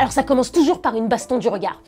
Alors ça commence toujours par une baston du regard.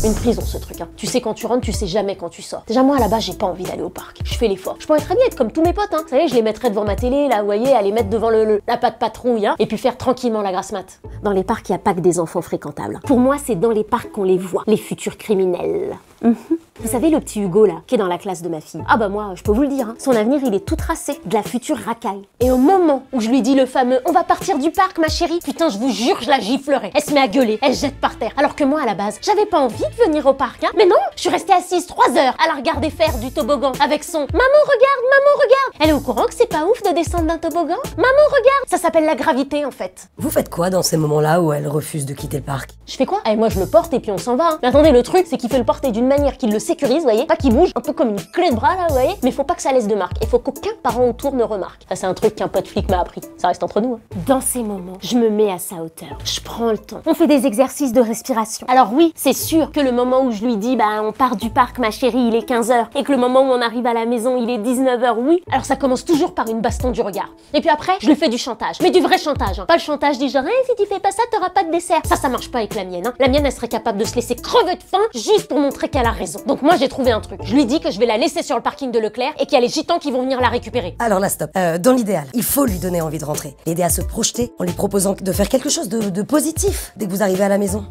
Une prison ce truc, hein. Tu sais quand tu rentres, tu sais jamais quand tu sors. Déjà moi à la base j'ai pas envie d'aller au parc. Je fais l'effort. Je pourrais très bien être comme tous mes potes, hein. Vous savez, je les mettrais devant ma télé, là, vous voyez, à les mettre devant la patte patrouille, hein, et puis faire tranquillement la grasse mat. Dans les parcs, il n'y a pas que des enfants fréquentables. Pour moi, c'est dans les parcs qu'on les voit, les futurs criminels. Vous savez le petit Hugo là, qui est dans la classe de ma fille? Ah bah moi, je peux vous le dire, hein, son avenir il est tout tracé, de la future racaille. Et au moment où je lui dis le fameux « On va partir du parc ma chérie », putain je vous jure, je la giflerai. Elle se met à gueuler, elle se jette par terre. Alors que moi à la base, j'avais pas envie de venir au parc, hein. Mais non, je suis restée assise 3 heures à la regarder faire du toboggan avec son « Maman regarde, maman regarde ». Elle est au courant que c'est pas ouf de descendre d'un toboggan? Maman regarde. Ça s'appelle la gravité en fait. Vous faites quoi dans ces moments-là où elle refuse de quitter le parc? Je fais quoi? Eh moi je le porte et puis on s'en va, hein. Mais attendez, le truc c'est qu'il fait le porter d'une manière qu'il le sécurise, vous voyez, pas qu'il bouge, un peu comme une clé de bras là, vous voyez, mais faut pas que ça laisse de marque, il faut qu'aucun parent autour ne remarque. Ça c'est un truc qu'un pote flic m'a appris, ça reste entre nous, hein. Dans ces moments, je me mets à sa hauteur, je prends le temps, on fait des exercices de respiration. Alors oui, c'est sûr que le moment où je lui dis, bah on part du parc ma chérie, il est 15h, et que le moment où on arrive à la maison, il est 19h, oui, alors ça commence toujours par une baston du regard. Et puis après, je lui fais du chantage, mais du vrai chantage, hein. Pas le chantage du genre, hey, si tu fais pas ça, t'auras pas de dessert. Ça marche pas avec la mienne, hein. La mienne, elle serait capable de se laisser crever de faim juste pour montrer qu'elle a raison. Donc moi, j'ai trouvé un truc. Je lui dis que je vais la laisser sur le parking de Leclerc et qu'il y a les gitans qui vont venir la récupérer. Alors là, stop. Dans l'idéal, il faut lui donner envie de rentrer. L'aider à se projeter en lui proposant de faire quelque chose de positif dès que vous arrivez à la maison.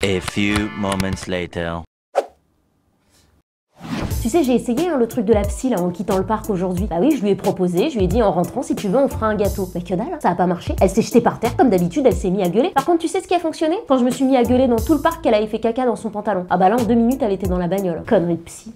A few moments later. Tu sais, j'ai essayé hein, le truc de la psy là en quittant le parc aujourd'hui. Bah oui, je lui ai proposé, je lui ai dit en rentrant, si tu veux, on fera un gâteau. Mais que dalle, hein, ça a pas marché. Elle s'est jetée par terre, comme d'habitude, elle s'est mise à gueuler. Par contre, tu sais ce qui a fonctionné? Quand je me suis mis à gueuler dans tout le parc, qu'elle avait fait caca dans son pantalon. Ah bah là, en 2 minutes, elle était dans la bagnole. Connerie de psy.